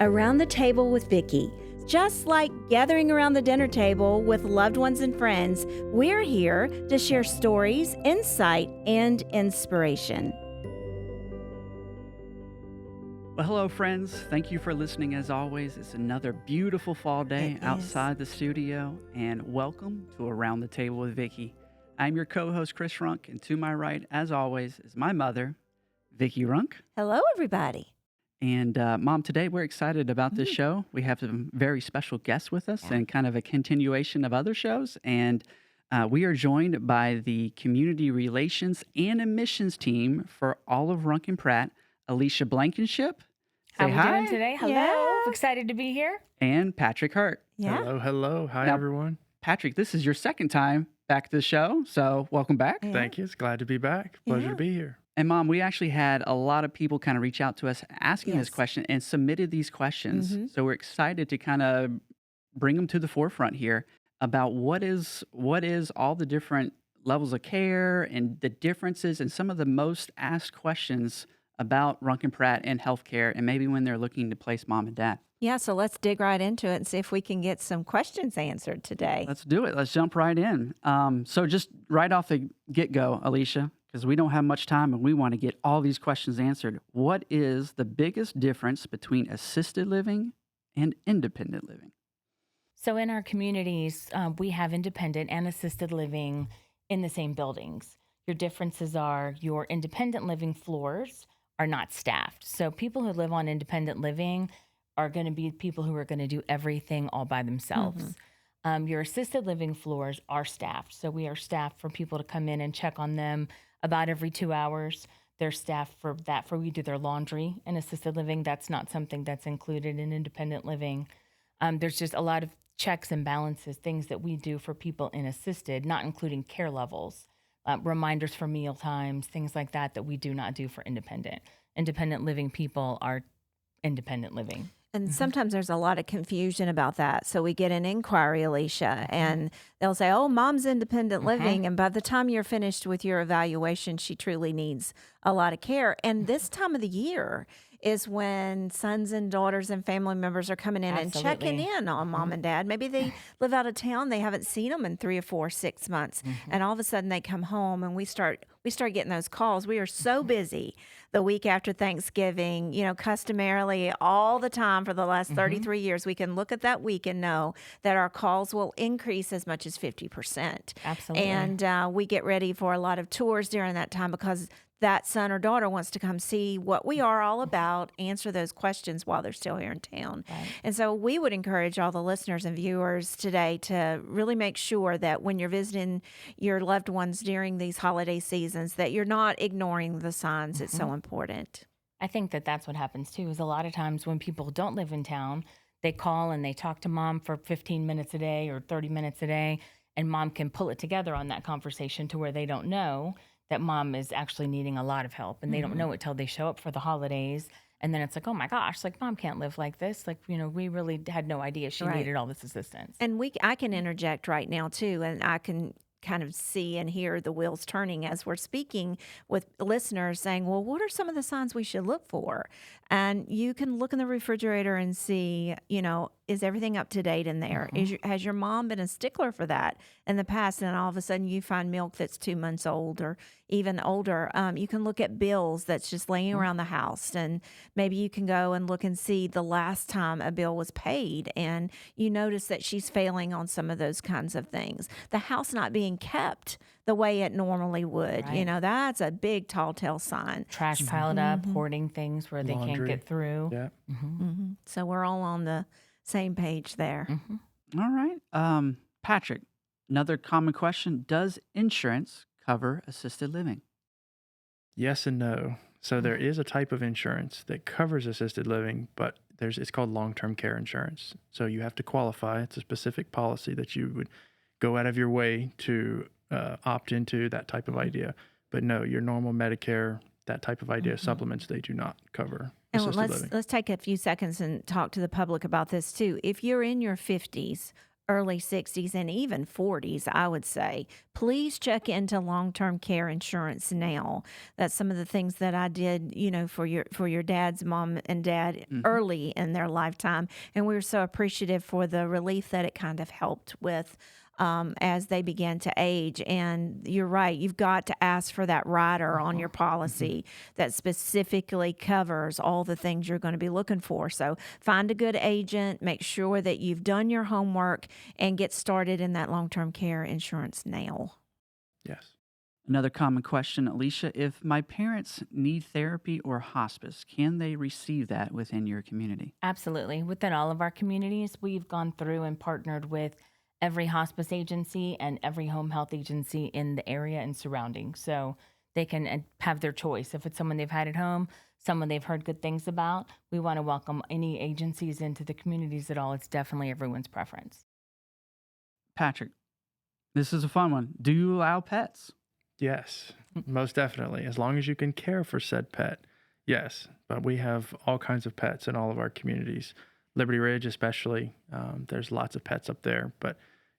Around the Table with Vickie. Just like gathering around the dinner table with loved ones and friends, we're here to share stories, insight, and inspiration. Well, hello, friends. Thank you for listening as always. It's another beautiful fall day outside the studio, and welcome to Around the Table with Vickie. I'm your co-host, Chris Runk, and to my right, as always, is my mother, Vickie Runk. Hello, everybody. And Mom, today we're excited about this show. We have some very special guests with us and kind of a continuation of other shows. And we are joined by the Community Relations and Admissions team for all of Runk and Pratt, Alicia Blankinship. How Say are we hi. doing today? Hello. Yeah. Excited to be here. And Patrick Hurt. Yeah. Hello. Hi, Now, everyone. Patrick, this is your second time back to the show, so welcome back. Yeah. Thank you. It's glad to be back. Pleasure to be here. And Mom, we actually had a lot of people kind of reach out to us asking this Yes. question and submitted these questions. Mhm. So we're excited to kind of bring them to the forefront here about what is all the different levels of care and the differences and some of the most asked questions about Runk and Pratt and healthcare, and maybe when they're looking to place mom and dad. Yeah, so let's dig right into it and see if we can get some questions answered today. Let's do it. Let's jump right in. So just right off the get-go, Alicia, because we don't have much time and we want to get all these questions answered. What is the biggest difference between assisted living and independent living? So in our communities, we have independent and assisted living in the same buildings. Your differences are your independent living floors are not staffed. So people who live on independent living are going to be people who are going to do everything all by themselves. Your assisted living floors are staffed. So we are staffed for people to come in and check on them about every 2 hours. They're staffed for that, for we do their laundry in assisted living. That's not something that's included in independent living. There's just a lot of checks and balances, things that we do for people in assisted, not including care levels, reminders for meal times, things like that we do not do for independent. Independent living people are independent living. And sometimes there's a lot of confusion about that. So we get an inquiry, Alicia, and they'll say, oh, mom's independent living. And by the time you're finished with your evaluation, she truly needs a lot of care. And this time of the year is when sons and daughters and family members are coming in and checking in on mom and dad. Maybe they live out of town. They haven't seen them in 3 or 4, 6 months. And all of a sudden they come home and we start getting those calls. We are so busy the week after Thanksgiving, customarily all the time for the last 33 years, we can look at that week and know that our calls will increase as much as 50%. Absolutely. And we get ready for a lot of tours during that time because that son or daughter wants to come see what we are all about, answer those questions while they're still here in town. Right. And so we would encourage all the listeners and viewers today to really make sure that when you're visiting your loved ones during these holiday seasons, that you're not ignoring the signs. It's so important. I think that that's what happens too, is a lot of times when people don't live in town, they call and they talk to mom for 15 minutes a day or 30 minutes a day, and mom can pull it together on that conversation to where they don't know that mom is actually needing a lot of help, and they don't know it till they show up for the holidays. And then it's like, oh my gosh, like mom can't live like this. Like, we really had no idea she needed all this assistance. And I can interject right now too, and I can kind of see and hear the wheels turning as we're speaking with listeners saying, well, what are some of the signs we should look for? And you can look in the refrigerator and see, is everything up to date in there? Has your mom been a stickler for that in the past? And all of a sudden you find milk that's 2 months old or even older. You can look at bills that's just laying around the house, and maybe you can go and look and see the last time a bill was paid, and you notice that she's failing on some of those kinds of things. The house not being kept the way it normally would, Right. That's a big tall tale sign. Trash piled up, hoarding things where they can't Laundry. get through. Yeah. So we're all on the same page there. All right. Patrick, another common question. Does insurance cover assisted living? Yes and no. So there is a type of insurance that covers assisted living, but it's called long-term care insurance. So you have to qualify. It's a specific policy that you would go out of your way to opt into, that type of idea. But no, your normal Medicare, that type of idea, supplements, they do not cover And assisted living. let's take a few seconds and talk to the public about this too. If you're in your 50s early 60s and even 40s, I would say, please check into long-term care insurance now. That's some of the things that I did, for your dad's mom and dad early in their lifetime. And we were so appreciative for the relief that it kind of helped with as they began to age. And you're right, you've got to ask for that rider on your policy that specifically covers all the things you're going to be looking for. So find a good agent, make sure that you've done your homework, and get started in that long-term care insurance now. Yes. Another common question, Alicia, if my parents need therapy or hospice, can they receive that within your community? Absolutely. Within all of our communities, we've gone through and partnered with every hospice agency and every home health agency in the area and surrounding. So they can have their choice. If it's someone they've had at home, someone they've heard good things about, we want to welcome any agencies into the communities at all. It's definitely everyone's preference. Patrick, this is a fun one. Do you allow pets? Yes, most definitely. As long as you can care for said pet, yes. But we have all kinds of pets in all of our communities. Liberty Ridge especially, there's lots of pets up there. But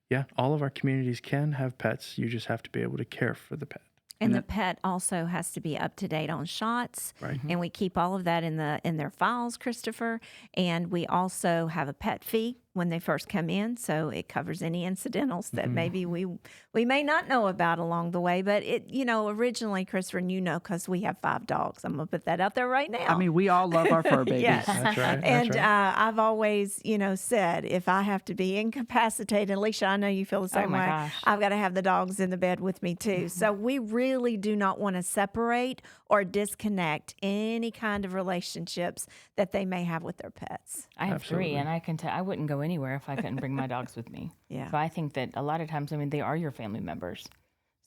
yeah, all of our communities can have pets. You just have to be able to care for the pet. And the pet also has to be up to date on shots. Right. And we keep all of that in their files, Christopher. And we also have a pet fee when they first come in, so it covers any incidentals that maybe we may not know about along the way. But originally, Christopher, because we have 5 dogs. I'm gonna put that out there right now. I mean, we all love our fur babies. Yes. That's right. And I've always, said if I have to be incapacitated, Alicia, I know you feel the same way. Gosh. I've got to have the dogs in the bed with me too. So we really do not want to separate or disconnect any kind of relationships that they may have with their pets. I have Absolutely. 3, and I can tell I wouldn't go anywhere if I couldn't bring my dogs with me. Yeah. So I think that a lot of times, they are your family members.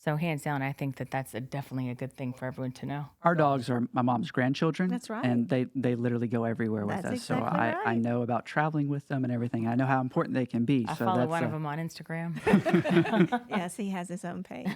So hands down, I think that that's definitely a good thing for everyone to know. Our dogs are my mom's grandchildren. That's right. And they literally go everywhere with That's us. So exactly I right. know about traveling with them and everything. I know how important they can be. I so follow that's one of them on Instagram. Yes, he has his own page.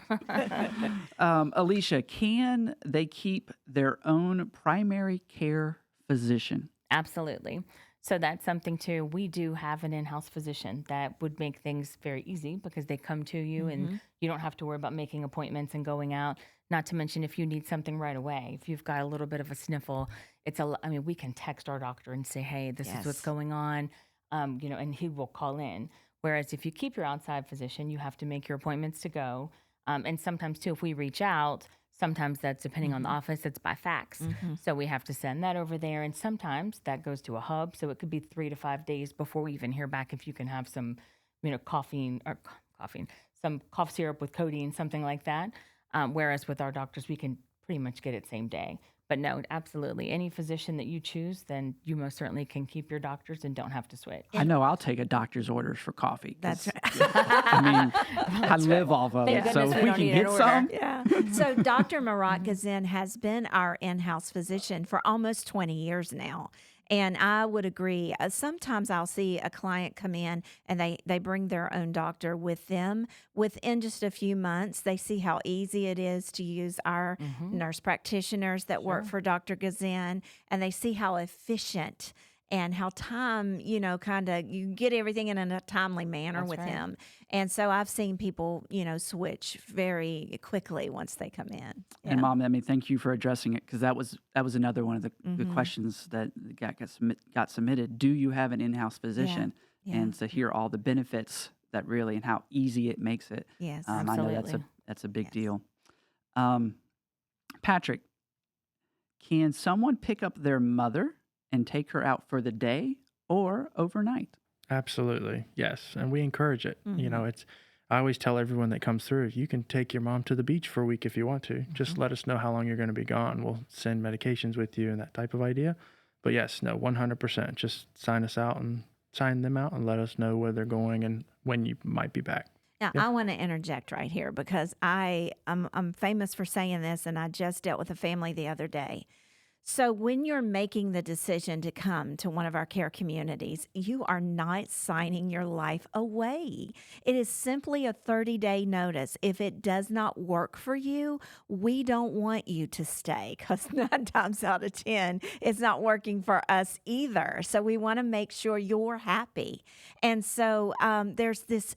Alicia, can they keep their own primary care physician? Absolutely. So that's something too. We do have an in-house physician that would make things very easy because they come to you and you don't have to worry about making appointments and going out. Not to mention if you need something right away, if you've got a little bit of a sniffle, we can text our doctor and say, hey, this is what's Yes. going on, and he will call in. Whereas if you keep your outside physician, you have to make your appointments to go. And sometimes too, if we reach out, sometimes that's depending on the office, it's by fax. So we have to send that over there. And sometimes that goes to a hub. So it could be 3 to 5 days before we even hear back if you can have some, some cough syrup with codeine, something like that. Whereas with our doctors, we can pretty much get it same day. But no, absolutely. Any physician that you choose, then you most certainly can keep your doctors and don't have to switch. I know I'll take a doctor's orders for coffee. That's right. I mean, I live off of Thank it. So goodness if we we don't can need get an some. order. Yeah. So Dr. Marat Gazin has been our in-house physician for almost 20 years now. And I would agree. Sometimes I'll see a client come in and they bring their own doctor with them. Within just a few months, they see how easy it is to use our nurse practitioners that work for Dr. Gazin, and they see how efficient and how time, you get everything in a timely manner That's with right. him. And so I've seen people, switch very quickly once they come in. Yeah. And Mom, thank you for addressing it because that was another one of the questions that got submitted. Do you have an in-house physician? Yeah. And to hear all the benefits that really and how easy it makes it. Yes. I know Absolutely. that's a big Yes. deal. Patrick, can someone pick up their mother and take her out for the day or overnight? Absolutely. Yes. And we encourage it. I always tell everyone that comes through, you can take your mom to the beach for a week if you want to. Just let us know how long you're going to be gone. We'll send medications with you and that type of idea. But yes, no, 100%. Just sign them out and let us know where they're going and when you might be back. Now, I want to interject right here because I'm famous for saying this, and I just dealt with a family the other day. So, when you're making the decision to come to one of our care communities, you are not signing your life away. It is simply a 30-day notice. If it does not work for you, we don't want you to stay because 9 times out of 10, it's not working for us either. So, we want to make sure you're happy. And so, there's this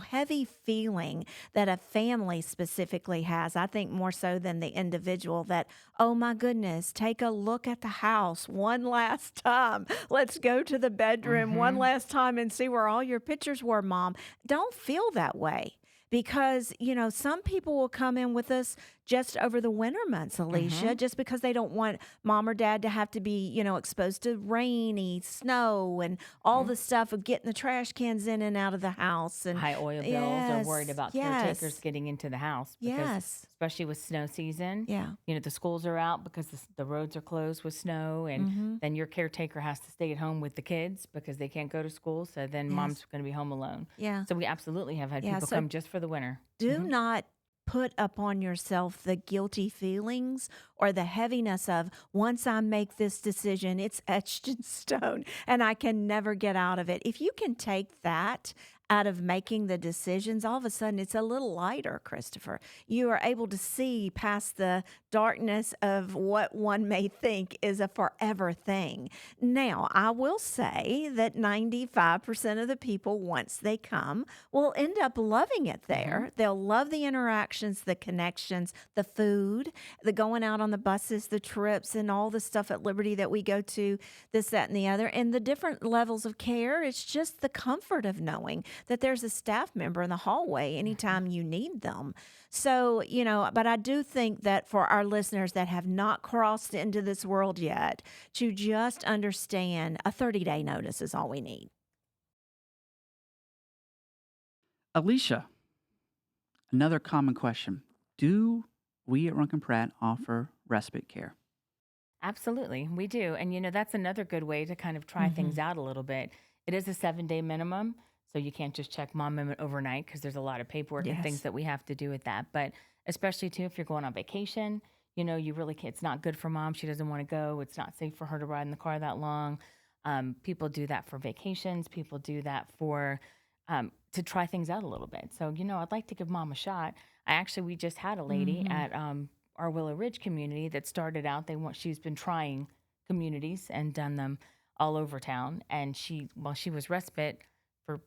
heavy feeling that a family specifically has, I think more so than the individual, that, oh my goodness, take a look at the house one last time. Let's go to the bedroom one last time and see where all your pictures were, Mom. Don't feel that way. Because, some people will come in with us just over the winter months, Alicia, just because they don't want mom or dad to have to be, exposed to rainy, snow, and all the stuff of getting the trash cans in and out of the house. And High oil bills, or worried about caretakers yes, getting into the house. Because yes, especially with snow season, yeah, the schools are out because the roads are closed with snow, and then your caretaker has to stay at home with the kids because they can't go to school. So then mom's yes, going to be home alone. yeah, So we absolutely have had yeah. people So come just for the winter. do not put upon yourself the guilty feelings or the heaviness of, once I make this decision, it's etched in stone and I can never get out of it. If you can take that out of making the decisions, all of a sudden it's a little lighter, Christopher. You are able to see past the darkness of what one may think is a forever thing. Now, I will say that 95% of the people, once they come, will end up loving it there. They'll love the interactions, the connections, the food, the going out on the buses, the trips, and all the stuff at Liberty that we go to, this, that, and the other, and the different levels of care. It's just the comfort of knowing that there's a staff member in the hallway anytime you need them. So, but I do think that for our listeners that have not crossed into this world yet, to just understand a 30-day notice is all we need. Alicia, another common question. Do we at Runk and Pratt offer respite care? Absolutely, we do. And that's another good way to kind of try things out a little bit. It is a 7-day minimum, so you can't just check mom in overnight because there's a lot of paperwork and things that we have to do with that. But especially too, if you're going on vacation, you really can't, it's not good for mom. She doesn't want to go. It's not safe for her to ride in the car that long. People do that for vacations. People do that for to try things out a little bit. So, I'd like to give mom a shot. We just had a lady at our Willow Ridge community that started out. She's been trying communities and done them all over town. And she was respite for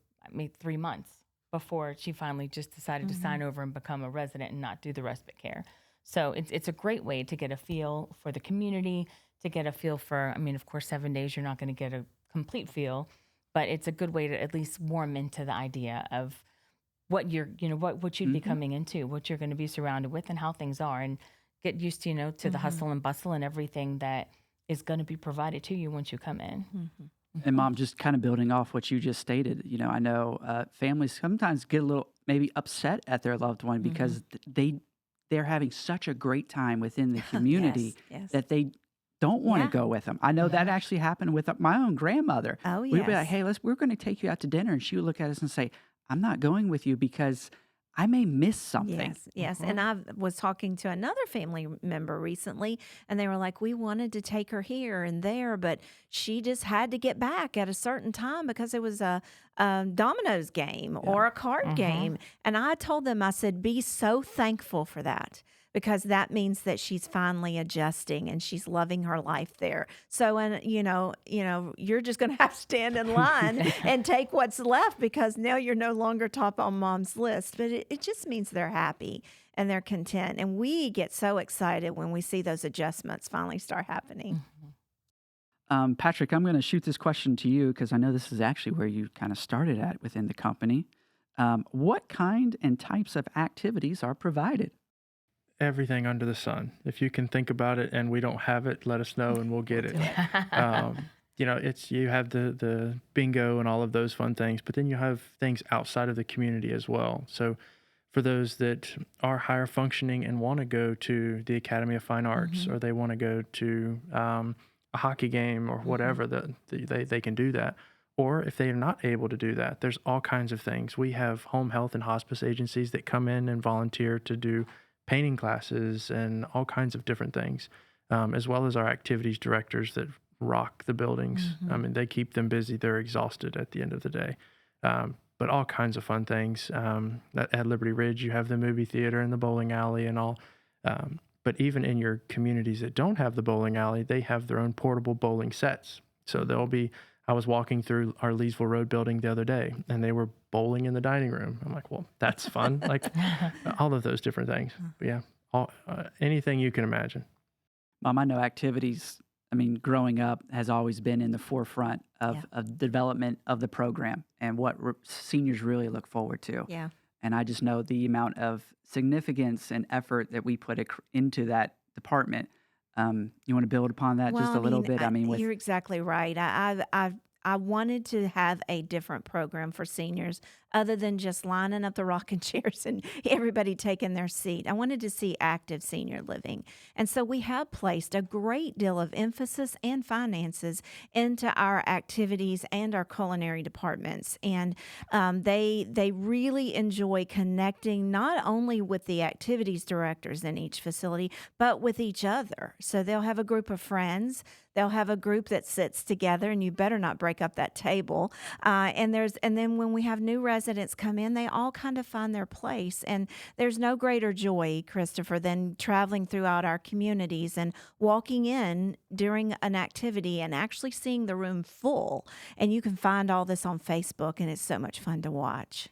3 months before she finally just decided to sign over and become a resident and not do the respite care. So it's a great way to get a feel for the community, to get a feel for, of course, 7 days, you're not going to get a complete feel, but it's a good way to at least warm into the idea of what you're, what you'd be coming into, what you're going to be surrounded with, and how things are, and get used to, to the hustle and bustle and everything that is going to be provided to you once you come in. And Mom, just kind of building off what you just stated, I know families sometimes get a little maybe upset at their loved one because they're having such a great time within the community that they don't want to go with them. I know that actually happened with my own grandmother. Oh, yes. We'd be like, hey, we're going to take you out to dinner. And she would look at us and say, I'm not going with you because I may miss something. Yes. And I was talking to another family member recently, and they were like, we wanted to take her here and there, but she just had to get back at a certain time because it was a dominoes game or a card game. And I told them, I said, be so thankful for that, because that means that she's finally adjusting and she's loving her life there. So, and you're just going to have to stand in line and take what's left, because now you're no longer top on mom's list. But it just means they're happy and they're content. And we get so excited when we see those adjustments finally start happening. Patrick, I'm going to shoot this question to you because I know this is actually where you kind of started at within the company. What kind and types of activities are provided? Everything under the sun. If you can think about it and we don't have it, let us know and we'll get it. You have the bingo and all of those fun things, but then you have things outside of the community as well. So for those that are higher functioning and want to go to the Academy of Fine Arts, or they want to go to a hockey game or whatever, they can do that. Or if they are not able to do that, there's all kinds of things. We have home health and hospice agencies that come in and volunteer to do painting classes and all kinds of different things. as well as our activities directors that rock the buildings. I mean, they keep them busy. They're exhausted at the end of the day. But all kinds of fun things. At Liberty Ridge, you have the movie theater and the bowling alley and all. But even in your communities that don't have the bowling alley, they have their own portable bowling sets. So I was walking through our Leesville Road building the other day, and they were bowling in the dining room. I'm like, well, that's fun. Like all of those different things. But yeah, anything you can imagine. Mom, I know activities, I mean, growing up has always been in the forefront of the development of the program and what seniors really look forward to. Yeah. And I just know the amount of significance and effort that we put into that department. You want to build upon that just a little bit? I mean, you're exactly right. I wanted to have a different program for seniors other than just lining up the rocking chairs and everybody taking their seat. I wanted to see active senior living. And so we have placed a great deal of emphasis and finances into our activities and our culinary departments. And they really enjoy connecting not only with the activities directors in each facility, but with each other. So they'll have a group of friends. They'll have a group that sits together, and you better not break up that table. And then when we have new residents come in, they all kind of find their place. And there's no greater joy, Christopher, than traveling throughout our communities and walking in during an activity and actually seeing the room full. And you can find all this on Facebook, and it's so much fun to watch.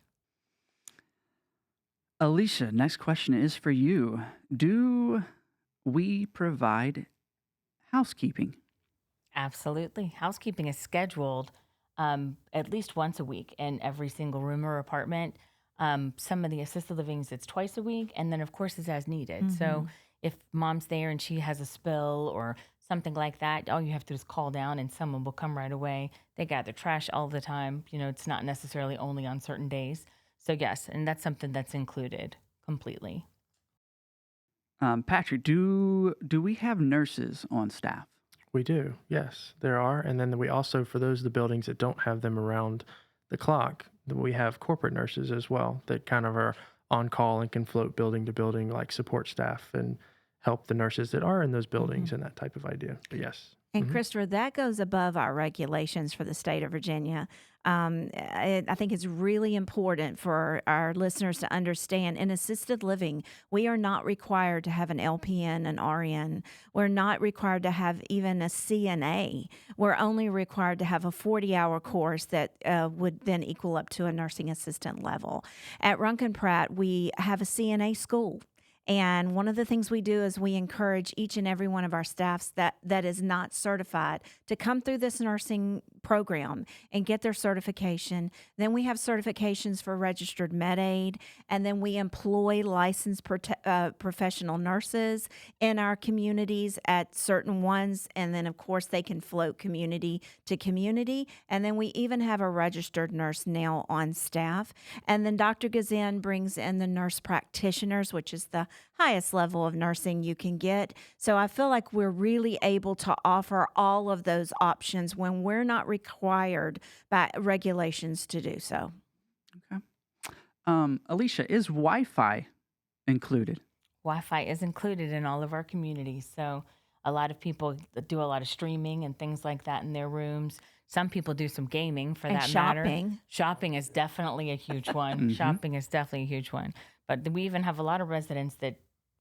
Alicia, next question is for you. Do we provide housekeeping? Absolutely. Housekeeping is scheduled at least once a week in every single room or apartment. Some of the assisted livings, it's twice a week. And then, of course, it's as needed. So if mom's there and she has a spill or something like that, all you have to do is call down and someone will come right away. They gather trash all the time. You know, it's not necessarily only on certain days. So, yes, and that's something that's included completely. Patrick, do we have nurses on staff? We do, yes, there are. And then we also, for those of the buildings that don't have them around the clock, we have corporate nurses as well that kind of are on call and can float building to building like support staff and help the nurses that are in those buildings and that type of idea. But yes. And Christopher, that goes above our regulations for the state of Virginia. I think it's really important for our listeners to understand in assisted living, we are not required to have an LPN, an RN. We're not required to have even a CNA. We're only required to have a 40-hour course that would then equal up to a nursing assistant level. At Runk and Pratt, we have a CNA school. And one of the things we do is we encourage each and every one of our staffs that is not certified to come through this nursing program and get their certification. Then we have certifications for registered med aid, and then we employ licensed professional nurses in our communities at certain ones. And then, of course, they can float community to community. And then we even have a registered nurse now on staff. And then Dr. Gazan brings in the nurse practitioners, which is the highest level of nursing you can get. So I feel like we're really able to offer all of those options when we're not required by regulations to do so. Okay. Alicia, is Wi-Fi included? Wi-Fi is included in all of our communities. So a lot of people do a lot of streaming and things like that in their rooms. Some people do some gaming for that matter. Shopping is definitely a huge one. Shopping is definitely a huge one. But we even have a lot of residents that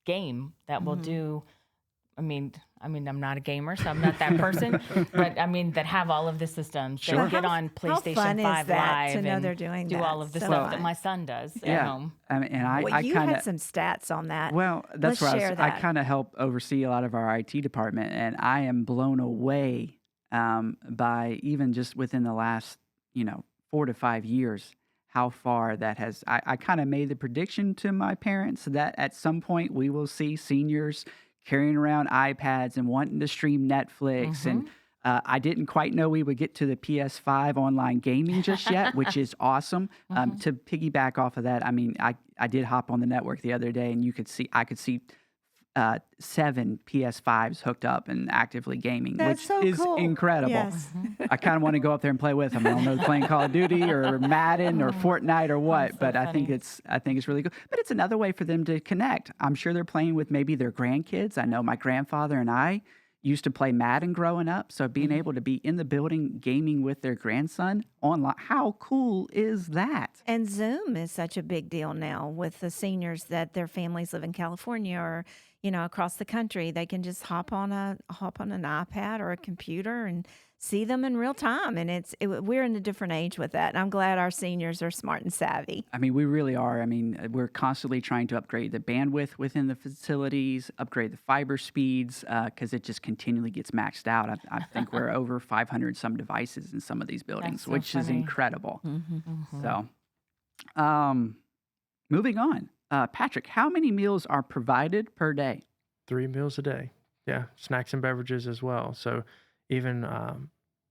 game that will do. I mean, I'm not a gamer, so I'm not that person. But I mean, that have all of the systems. Sure. That get on PlayStation 5 Live to know and they're doing do that. all of the stuff that my son does at home. I mean, and I you kind of had some stats on that. Well, that's Let's where share that. I kind of help oversee a lot of our IT department, and I am blown away by even just within the last 4 to 5 years how far that has. I kind of made the prediction to my parents that at some point we will see seniors carrying around iPads and wanting to stream Netflix. And I didn't quite know we would get to the PS5 online gaming just yet, which is awesome. To piggyback off of that, I mean, I did hop on the network the other day, and I could see 7 PS5s hooked up and actively gaming, which is cool. Incredible. Yes. I kind of want to go up there and play with them. I don't know, playing Call of Duty or Madden or Fortnite or what, but I think it's really good. But it's another way for them to connect. I'm sure they're playing with maybe their grandkids. I know my grandfather and I used to play Madden growing up. So being able to be in the building gaming with their grandson online, how cool is that? And Zoom is such a big deal now with the seniors that their families live in California or, across the country. They can just hop on an iPad or a computer and see them in real time. And we're in a different age with that. And I'm glad our seniors are smart and savvy. I mean, we really are. I mean, we're constantly trying to upgrade the bandwidth within the facilities, upgrade the fiber speeds, because it just continually gets maxed out. I think we're over 500 some devices in some of these buildings, so which is funny. incredible. Mm-hmm. So, moving on. Patrick, how many meals are provided per day? 3 meals a day. Yeah, snacks and beverages as well. So even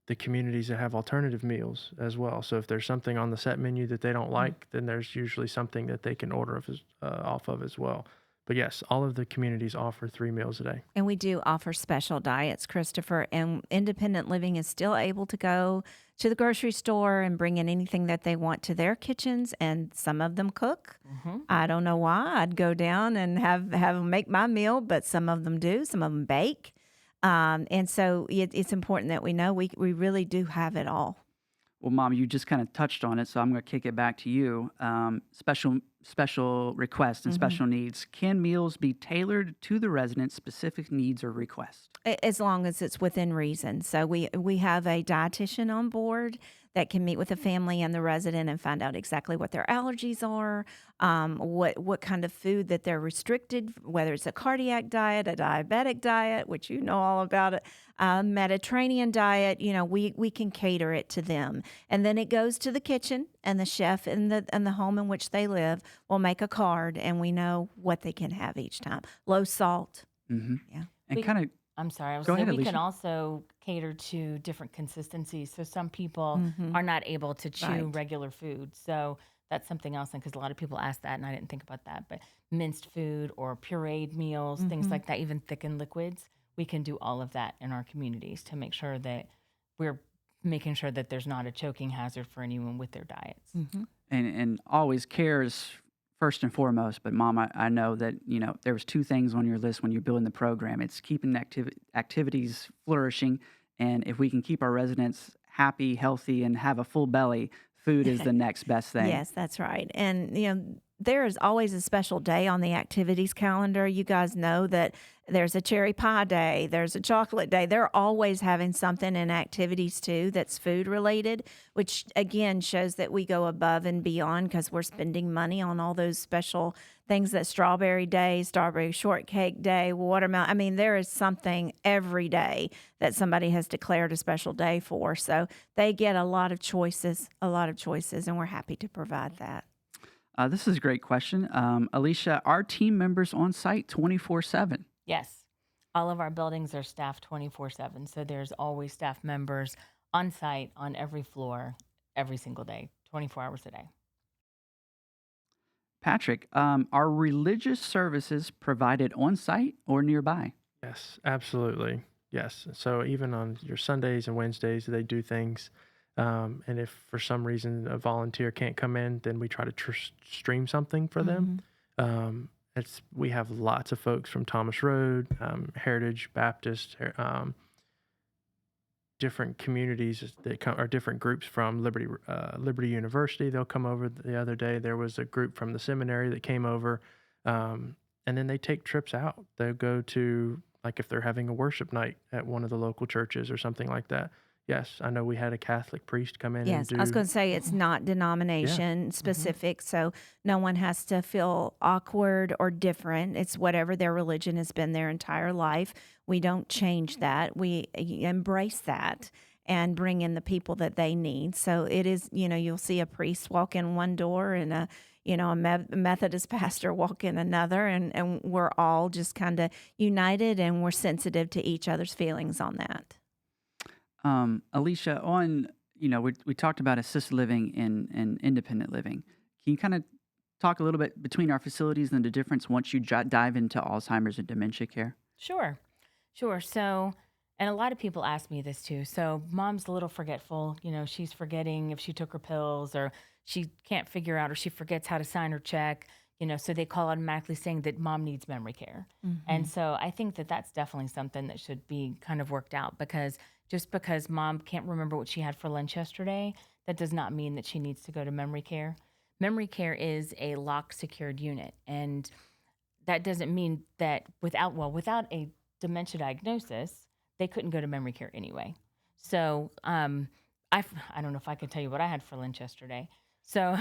the communities that have alternative meals as well. So if there's something on the set menu that they don't like, then there's usually something that they can order off of as well. But yes, all of the communities offer 3 meals a day. And we do offer special diets, Christopher. And independent living is still able to go to the grocery store and bring in anything that they want to their kitchens. And some of them cook. I don't know why. I'd go down and have them make my meal, but some of them do. Some of them bake. And so it's important that we know we really do have it all. Well, Mom, you just kind of touched on it, so I'm going to kick it back to you. Special requests and special needs. Can meals be tailored to the resident's specific needs or requests? As long as it's within reason. So we have a dietitian on board that can meet with the family and the resident and find out exactly what their allergies are, what kind of food that they're restricted, whether it's a cardiac diet, a diabetic diet, which you know all about it, Mediterranean diet. We can cater it to them, and then it goes to the kitchen, and the chef in the home in which they live will make a card, and we know what they can have each time. Low salt. Mm-hmm. Yeah. And kind of. I'm sorry. I was Go saying ahead, we can Alicia. also cater to different consistencies. So some people are not able to chew Right. regular food. So that's something else. Because a lot of people ask that, and I didn't think about that. But minced food or pureed meals, things like that, even thickened liquids, we can do all of that in our communities to make sure that we're making sure that there's not a choking hazard for anyone with their diets. And always cares first and foremost. But Mom, I know that there was 2 things on your list when you're building the program. It's keeping activities flourishing, and if we can keep our residents happy, healthy, and have a full belly, food is the next best thing. Yes, that's right. And there is always a special day on the activities calendar. You guys know that there's a cherry pie day, there's a chocolate day. They're always having something in activities too that's food related, which again shows that we go above and beyond because we're spending money on all those special things, that strawberry day, strawberry shortcake day, watermelon. I mean, there is something every day that somebody has declared a special day for. So they get a lot of choices, and we're happy to provide that. This is a great question. Alicia, are team members on site 24/7? Yes. All of our buildings are staffed 24/7. So there's always staff members on site on every floor every single day, 24 hours a day. Patrick, are religious services provided on site or nearby? Yes, absolutely. Yes. So even on your Sundays and Wednesdays, they do things. And if for some reason a volunteer can't come in, then we try to stream something for them. We have lots of folks from Thomas Road, Heritage Baptist, different communities that come, or different groups from Liberty University. They'll come over. The other day there was a group from the seminary that came over, and then they take trips out. They'll go to, like, if they're having a worship night at one of the local churches or something like that. Yes, I know we had a Catholic priest come in and Yes, do. I was going to say it's not denomination specific, so no one has to feel awkward or different. It's whatever their religion has been their entire life. We don't change that. We embrace that and bring in the people that they need. So it is, you'll see a priest walk in one door and a Methodist pastor walk in another, and we're all just kind of united, and we're sensitive to each other's feelings on that. Alicia, we talked about assisted living and independent living. Can you kind of talk a little bit between our facilities and the difference once you dive into Alzheimer's and dementia care? Sure. So, and a lot of people ask me this too. So Mom's a little forgetful. She's forgetting if she took her pills, or she can't figure out, or she forgets how to sign her check. so they call automatically saying that mom needs memory care. And so I think that that's definitely something that should be kind of worked out, because just because mom can't remember what she had for lunch yesterday, that does not mean that she needs to go to memory care. Memory care is a locked, secured unit. And that doesn't mean that without a dementia diagnosis, they couldn't go to memory care anyway. So I don't know if I can tell you what I had for lunch yesterday. So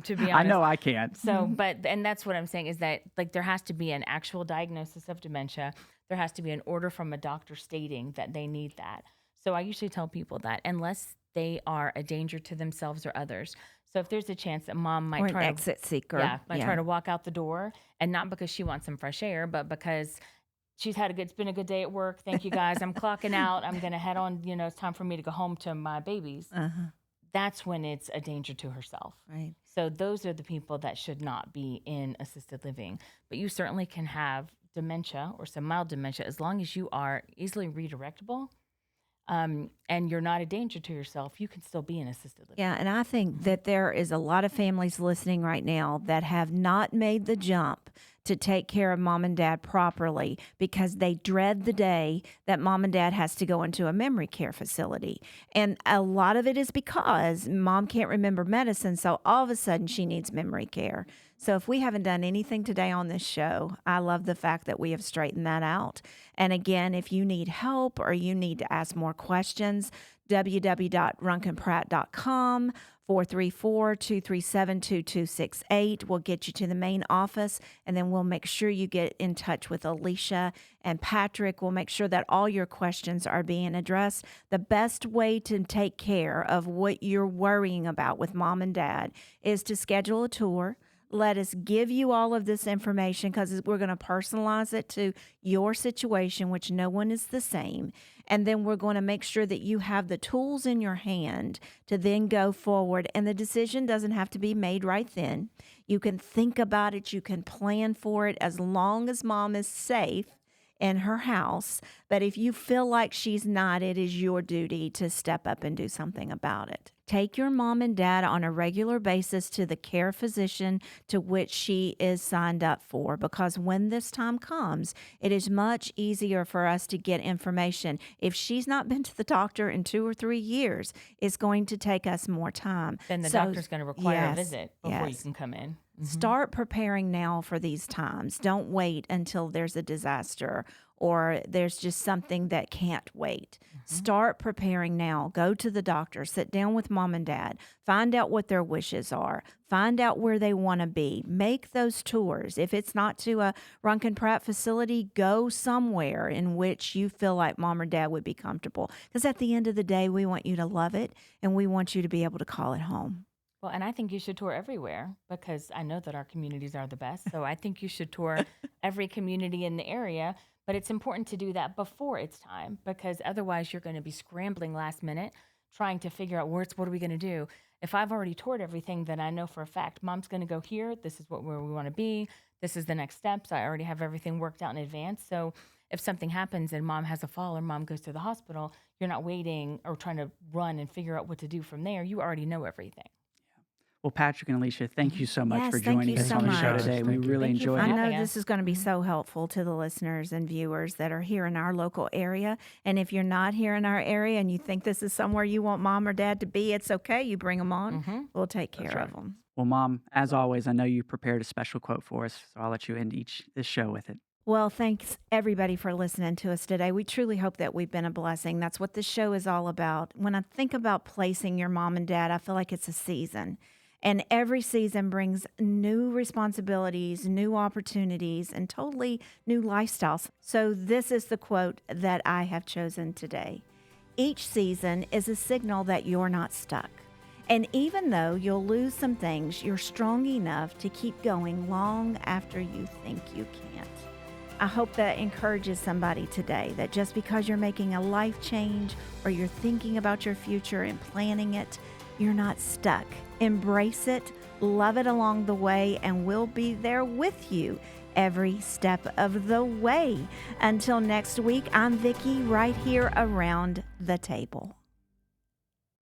to be honest, I know I can't. So, and that's what I'm saying is that like there has to be an actual diagnosis of dementia. There has to be an order from a doctor stating that they need that. So I usually tell people that unless they are a danger to themselves or others. So if there's a chance that mom might Or try an exit seeker. might try to walk out the door, and not because she wants some fresh air, but because it's been a good day at work. Thank you guys. I'm clocking out. I'm going to head on, it's time for me to go home to my babies. That's when it's a danger to herself. Right. So those are the people that should not be in assisted living. But you certainly can have dementia or some mild dementia as long as you are easily redirectable, and you're not a danger to yourself. You can still be in assisted living. Yeah, and I think that there is a lot of families listening right now that have not made the jump to take care of mom and dad properly because they dread the day that mom and dad has to go into a memory care facility. And a lot of it is because mom can't remember medicine, so all of a sudden she needs memory care. So if we haven't done anything today on this show, I love the fact that we have straightened that out. And again, if you need help or you need to ask more questions, www.runkandpratt.com, 434-237-2268 will get you to the main office, and then we'll make sure you get in touch with Alicia and Patrick. We'll make sure that all your questions are being addressed. The best way to take care of what you're worrying about with mom and dad is to schedule a tour. Let us give you all of this information because we're going to personalize it to your situation, which no one is the same. And then we're going to make sure that you have the tools in your hand to then go forward. And the decision doesn't have to be made right then. You can think about it. You can plan for it as long as mom is safe in her house. But if you feel like she's not, it is your duty to step up and do something about it. Take your mom and dad on a regular basis to the care physician to which she is signed up for, because when this time comes, it is much easier for us to get information. If she's not been to the doctor in 2 or 3 years, it's going to take us more time. Then the doctor's going to require a visit before you can come in. Start preparing now for these times. Don't wait until there's a disaster or there's just something that can't wait. Start preparing now. Go to the doctor. Sit down with mom and dad. Find out what their wishes are. Find out where they want to be. Make those tours. If it's not to a Runk and Pratt facility, go somewhere in which you feel like mom or dad would be comfortable. Because at the end of the day, we want you to love it, and we want you to be able to call it home. Well, and I think you should tour everywhere because I know that our communities are the best. So I think you should tour every community in the area. But it's important to do that before it's time, because otherwise you're going to be scrambling last minute, trying to figure out what are we going to do. If I've already toured everything, then I know for a fact mom's going to go here. This is where we want to be. This is the next steps. I already have everything worked out in advance. So if something happens and mom has a fall or mom goes to the hospital, you're not waiting or trying to run and figure out what to do from there. You already know everything. Well, Patrick and Alicia, thank you so much Yes, for thank joining you us so on the show much. today. We Thank you. really Thank you for enjoyed I it. having know us. this is going to be so helpful to the listeners and viewers that are here in our local area. And if you're not here in our area and you think this is somewhere you want mom or dad to be, it's okay. You bring them on. We'll take care right. of them. Well, Mom, as always, I know you prepared a special quote for us, so I'll let you end this show with it. Well, thanks everybody for listening to us today. We truly hope that we've been a blessing. That's what this show is all about. When I think about placing your mom and dad, I feel like it's a season. And every season brings new responsibilities, new opportunities, and totally new lifestyles. So this is the quote that I have chosen today. Each season is a signal that you're not stuck. And even though you'll lose some things, you're strong enough to keep going long after you think you can't. I hope that encourages somebody today, that just because you're making a life change or you're thinking about your future and planning it, you're not stuck. Embrace it, love it along the way, and we'll be there with you every step of the way. Until next week, I'm Vickie, right here around the table.